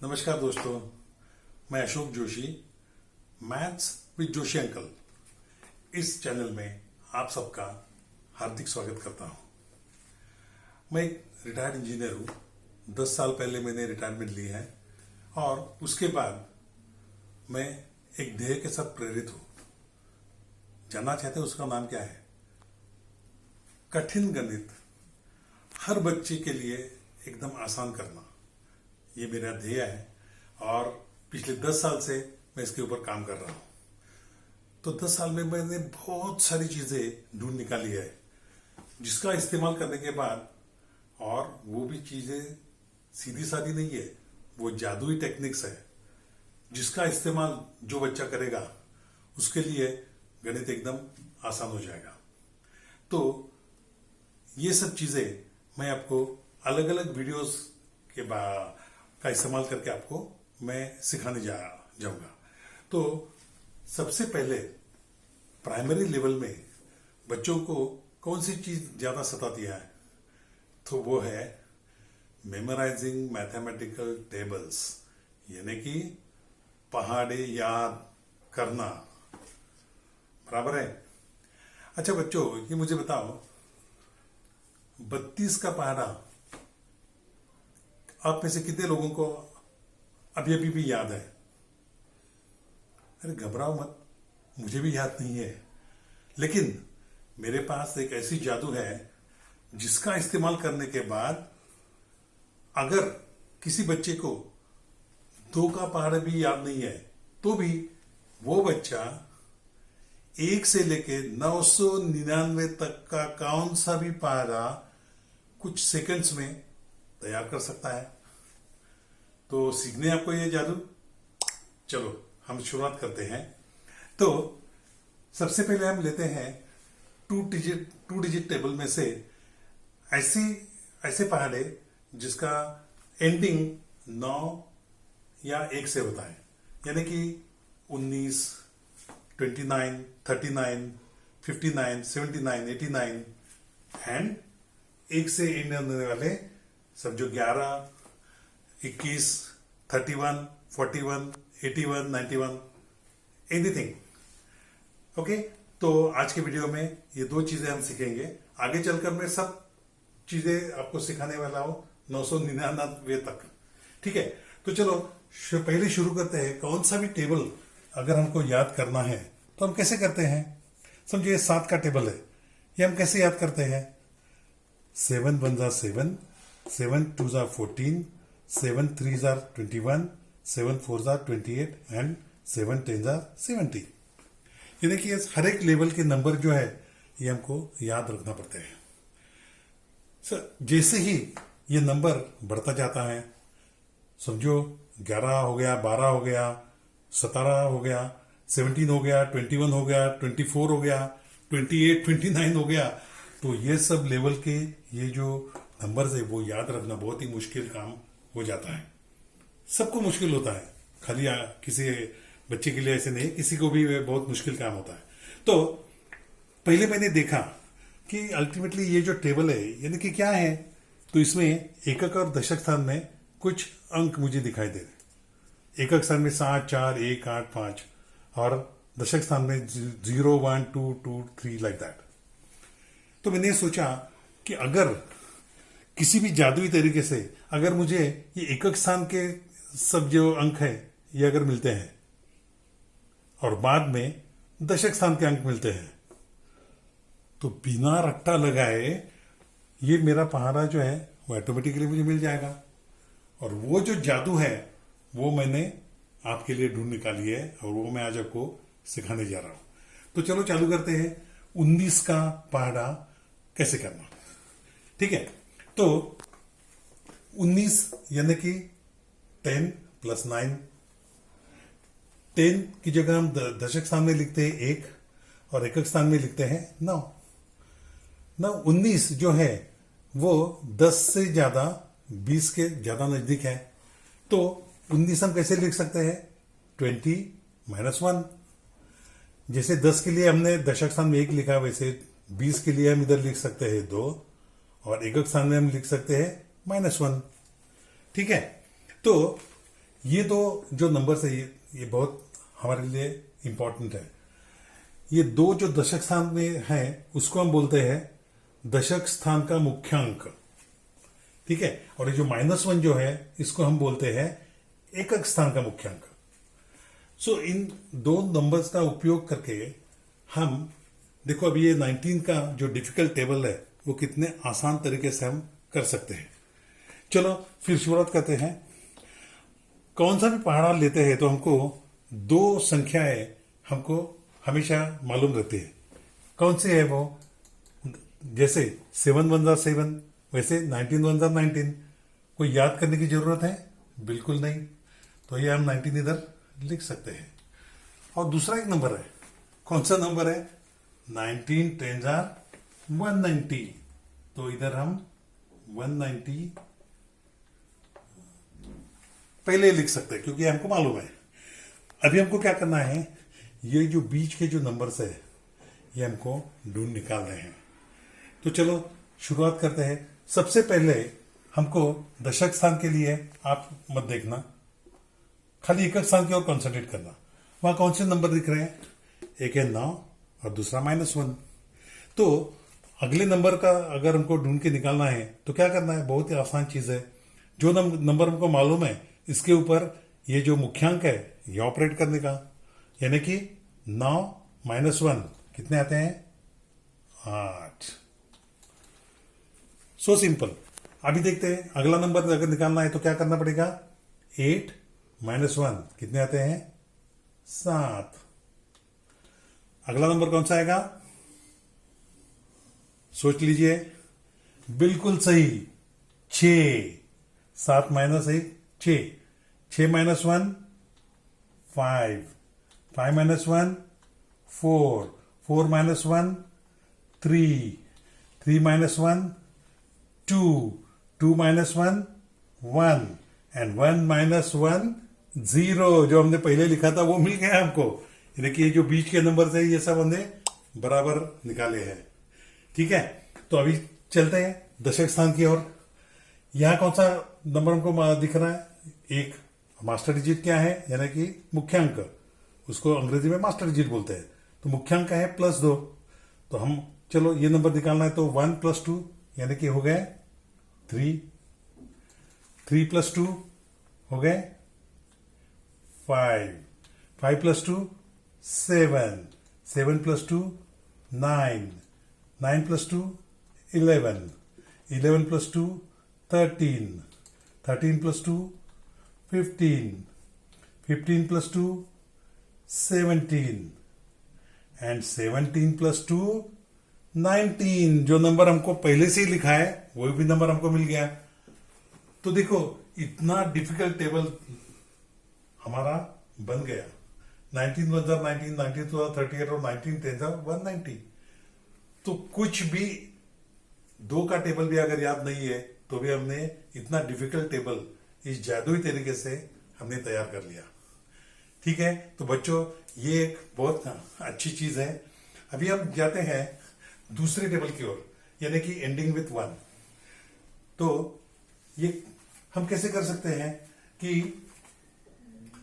नमस्कार दोस्तों, मैं Ashok Joshi, maths with Joshi uncle इस चैनल में आप सबका हार्दिक स्वागत करता हूं। मैं एक रिटायर्ड इंजीनियर हूं। 10 साल पहले मैंने रिटायरमेंट ली है और उसके बाद मैं एक ध्येय के साथ प्रेरित हूं। जानना चाहते हैं उसका नाम क्या है? कठिन गणित हर बच्चे के लिए एकदम आसान करना, ये मेरा ध्येय है और पिछले 10 साल से मैं इसके ऊपर काम कर रहा हूं। तो 10 साल में मैंने बहुत सारी चीजें ढूंढ निकाली है जिसका इस्तेमाल करने के बाद, और वो भी चीजें सीधी सादी नहीं है, वो जादुई टेक्निक्स है जिसका इस्तेमाल जो बच्चा करेगा उसके लिए गणित एकदम आसान हो जाएगा। तो ये सब चीजें मैं आपको अलग अलग वीडियोस के का इस्तेमाल करके आपको मैं सिखाने जाऊंगा। तो सबसे पहले प्राइमरी लेवल में बच्चों को कौन सी चीज ज्यादा सताती है, तो वो है मेमोराइजिंग मैथमेटिकल टेबल्स, यानी कि पहाड़े याद करना। बराबर है? अच्छा बच्चों, ये मुझे बताओ, 32 का पहाड़ा आप में से कितने लोगों को अभी अभी भी याद है? अरे घबराओ मत, मुझे भी याद नहीं है, लेकिन मेरे पास एक ऐसी जादू है जिसका इस्तेमाल करने के बाद अगर किसी बच्चे को 2 का पहाड़ा भी याद नहीं है तो भी वो बच्चा 1 से लेके 999 तक का कौन सा भी पहाड़ा कुछ सेकंड्स में तैयार कर सकता है। तो सीखने आपको ये जादू? चलो हम शुरुआत करते हैं। तो सबसे पहले हम लेते हैं 2 डिजिट टेबल में से ऐसे पहाड़े जिसका एंडिंग 9 या 1 से होता है, यानी कि 19, 29, 39, 59, 79, 89 एंड 1 से एंड होने वाले सब जो 11, 21, 31, 41, 81, 91, एनीथिंग। ओके, तो आज के वीडियो में ये 2 चीजें हम सीखेंगे। आगे चलकर मैं सब चीजें आपको सिखाने वाला हूं 999 तक। ठीक है, तो चलो पहले शुरू करते हैं। कौन सा भी टेबल अगर हमको याद करना है तो हम कैसे करते हैं? समझिए 7 का टेबल है, ये हम कैसे याद करते हैं? 7 1 जा 7, 7 2 जा 14, 7 3 जा 21, 7 4 जा 28 एंड 7 10 जा 70। ये देखिए, हर एक लेवल के नंबर जो है ये हमको याद रखना पड़ते हैं। जैसे ही ये नंबर बढ़ता जाता है, समझो 11 हो गया, 12 हो गया, 17 हो गया, 17 हो गया, 21 हो गया, 24 हो गया, 28, 29 हो गया, तो ये सब लेवल के ये जो नंबर्स है वो याद रखना बहुत ही मुश्किल काम हो जाता है। सबको मुश्किल होता है, खाली किसी बच्चे के लिए ऐसे नहीं, किसी को भी बहुत मुश्किल काम होता है। तो पहले मैंने देखा कि अल्टीमेटली ये जो टेबल है यानी कि क्या है, तो इसमें एकक और दशक स्थान में कुछ अंक मुझे दिखाई दे रहे। एकक स्थान में 7, 4, 1, 8, 5 और दशक स्थान में 0, 1, 2, 2, 3 लाइक दैट। तो मैंने सोचा कि अगर किसी भी जादुई तरीके से अगर मुझे ये एकक स्थान के सब जो अंक है ये अगर मिलते हैं और बाद में दशक स्थान के अंक मिलते हैं, तो बिना रट्टा लगाए ये मेरा पहाड़ा जो है वो ऑटोमेटिकली मुझे मिल जाएगा। और वो जो जादू है वो मैंने आपके लिए ढूंढ निकाली है और वो मैं आज आपको सिखाने जा रहा हूं। तो चलो चालू करते हैं 19 का पहाड़ा कैसे करना। ठीक है, तो 19 यानी कि 10 + 9। 10 की जगह हम दशक स्थान में लिखते हैं 1 और एकक स्थान में लिखते हैं 9। 19 जो है वो 10 से ज्यादा 20 के ज्यादा नजदीक है। तो 19 हम कैसे लिख सकते हैं? 20 - 1। जैसे 10 के लिए हमने दशक स्थान में 1 लिखा, वैसे 20 के लिए हम इधर लिख सकते हैं 2 और एकक स्थान में हम लिख सकते हैं -1। ठीक है, तो ये दो जो नंबर्स है ये बहुत हमारे लिए इंपॉर्टेंट है। ये दो जो दशक स्थान में है उसको हम बोलते हैं दशक स्थान का मुख्यांक, ठीक है। और ये जो -1 जो है इसको हम बोलते हैं एकक स्थान का मुख्यांक। सो इन दो नंबर्स का उपयोग करके हम देखो अभी ये 19 का जो डिफिकल्ट टेबल है वो कितने आसान तरीके से हम कर सकते हैं। चलो फिर शुरुआत करते हैं। कौन सा भी पहाड़ा लेते हैं तो हमको दो संख्याएं हमको हमेशा मालूम रहती है। कौन सी है वो? जैसे 7 1 7, वैसे 19 1 19। कोई याद करने की जरूरत है? बिल्कुल नहीं। तो ये हम 19 इधर लिख सकते हैं। और दूसरा एक नंबर है, कौन सा नंबर है? 19 10 190। तो इधर हम 190 पहले लिख सकते हैं क्योंकि हमको मालूम है। अभी हमको क्या करना है, ये जो बीच के जो नंबर्स है ये हमको ढूंढ निकालने हैं। तो चलो शुरुआत करते हैं। सबसे पहले हमको दशक स्थान के लिए आप मत देखना, खाली एकक स्थान की ओर कॉन्सेंट्रेट करना। वहां कौन से नंबर दिख रहे हैं? एक है 9 और दूसरा -1। तो अगले नंबर का अगर हमको ढूंढ के निकालना है तो क्या करना है? बहुत ही आसान चीज है। जो नंबर हमको मालूम है इसके ऊपर ये जो मुख्यांक है ये ऑपरेट करने का, यानी कि 9 -1 कितने आते हैं? 8। So simple. अभी देखते हैं अगला नंबर अगर निकालना है तो क्या करना पड़ेगा? 8 -1 कितने आते हैं? 7। अगला नंबर कौन सा आएगा? सोच लीजिए। बिल्कुल सही, 6। 7 -1 6। 6 -1 5। 5 -1 4। 4 -1 3। 3 -1 2। 2 -1 1 एंड 1 -1 0। जो हमने पहले लिखा था वो मिल गया हमको। यानी कि ये जो बीच के नंबर है ये सब हमने बराबर निकाले हैं, ठीक है। तो अभी चलते हैं दशक स्थान की ओर। यहां कौन सा नंबर हमको दिख रहा है? एक मास्टर डिजिट क्या है? यानी कि मुख्यांक, उसको अंग्रेजी में मास्टर डिजिट बोलते हैं। तो मुख्यांक है +2। तो हम चलो ये नंबर निकालना है तो 1 + 2 यानी कि हो गए 3। 3 + 2 हो गए 5। 5 + 2 7। 7 + 2 9। 9 + 2 11। 11 + 2 13। 13 + 2 15। 15 + 2 17 एंड 17 + 2 19। जो नंबर हमको पहले से ही लिखा है वही भी नंबर हमको मिल गया। तो देखो इतना डिफिकल्ट टेबल हमारा बन गया। 19 1 19, 19 2 38 और 19 10 190। तो कुछ भी दो का टेबल भी अगर याद नहीं है तो भी हमने इतना डिफिकल्ट टेबल इस जादुई तरीके से हमने तैयार कर लिया, ठीक है। तो बच्चों ये एक बहुत अच्छी चीज है। अभी हम जाते हैं दूसरे टेबल की ओर, यानी कि एंडिंग विथ 1। तो ये हम कैसे कर सकते हैं कि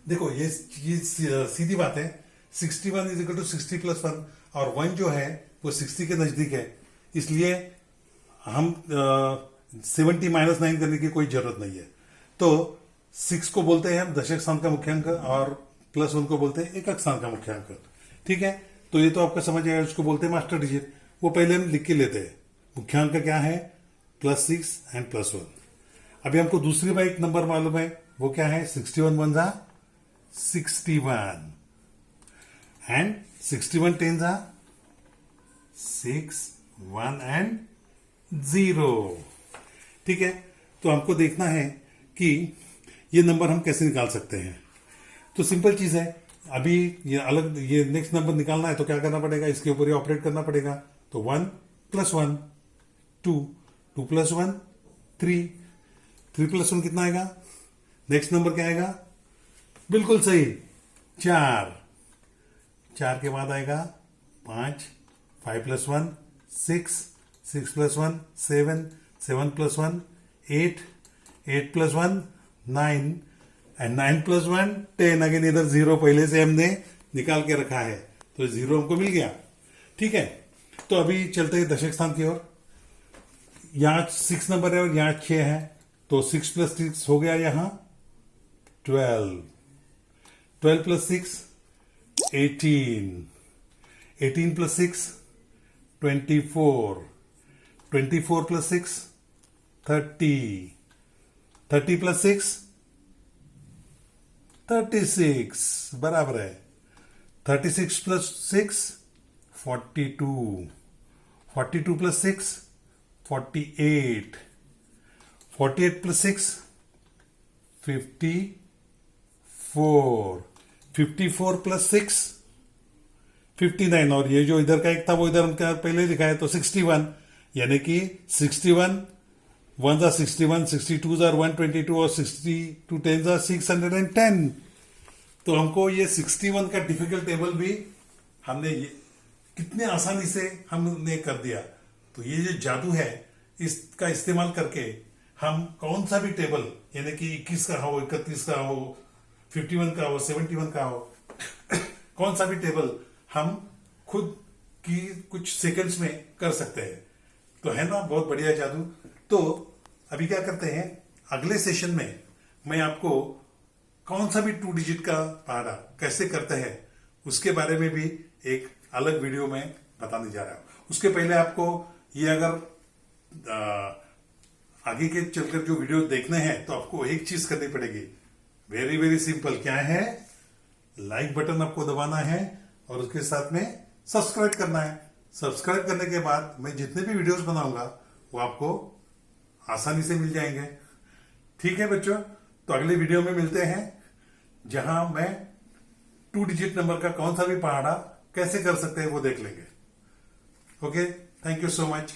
देखो ये सीधी बात है। 61 = 60 + 1 और 1 जो है वो 60 के नजदीक है, इसलिए हम 70 -9 करने की कोई जरूरत नहीं है। तो 6 को बोलते हैं हम दशक स्थान का मुख्यांक और +1 को बोलते हैं एकक स्थान का मुख्यांक, ठीक है। तो ये तो आपका समझ आया, उसको बोलते हैं मास्टर डिजिट। वो पहले हम लिख के लेते हैं। मुख्यांक क्या है? +6 एंड +1। अभी हमको दूसरी बार एक नंबर मालूम है, वो क्या है? 61 1 61 एंड 61 10 6 1 एंड 0, ठीक है। तो हमको देखना है कि ये नंबर हम कैसे निकाल सकते हैं। तो सिंपल चीज है। अभी ये नेक्स्ट नंबर निकालना है तो क्या करना पड़ेगा? इसके ऊपर ही ऑपरेट करना पड़ेगा। तो 1 + 1 2। 2 + 1 3। 3 + 1 कितना आएगा? नेक्स्ट नंबर क्या आएगा? बिल्कुल सही, 4। 4 के बाद आएगा 5। 5 + 1 6। 6 + 1 7। 7 + 1 8। 8 + 1 9। एंड 9 + 1 10। अगेन इधर 0 पहले से हमने निकाल के रखा है, तो 0 हमको मिल गया। ठीक है, तो अभी चलते हैं दशक स्थान की ओर। यहां 6 नंबर है और यहां 6 है, तो 6 + 6 हो गया यहां 12। 12 + 6 18। 18 + 6 24। 24 + 6 30। 30 + 6 36 बराबर है। 36 + 6 42। 42 + 6 48। 48 + 6 54। 54 + 6 59। और ये जो इधर का एक था वो इधर हमका पहले लिखा है, तो 61, यानी कि 61 1s are 61, 62s are 122 और 62 10s are 610। तो हमको ये 61 का डिफिकल्ट टेबल भी हमने ये कितने आसानी से हमने कर दिया। तो ये जो जादू है, इसका इस्तेमाल करके हम कौन सा भी टेबल, यानी कि 21 का हो, 31 का हो, 51 का हो, 71 का हो, कौन सा भी टेबल हम खुद की कुछ सेकंड्स में कर सकते हैं। तो है ना बहुत बढ़िया जादू। तो अभी क्या करते हैं, अगले सेशन में मैं आपको कौन सा भी 2 डिजिट का पहाड़ा कैसे करते हैं उसके बारे में भी एक अलग वीडियो में बताने जा रहा हूं। उसके पहले आपको ये अगर आगे के चलकर जो वीडियो देखने हैं, तो आपको एक चीज करनी पड़ेगी, वेरी वेरी सिंपल। क्या है, लाइक बटन आपको दबाना है और उसके साथ में सब्सक्राइब करना है। सब्सक्राइब करने के बाद मैं जितने भी वीडियोस बनाऊंगा वो आपको आसानी से मिल जाएंगे। ठीक है बच्चों, तो अगले वीडियो में मिलते हैं, जहां मैं 2 डिजिट नंबर का कौन सा भी पहाड़ा कैसे कर सकते हैं वो देख लेंगे। Okay, thank you so much.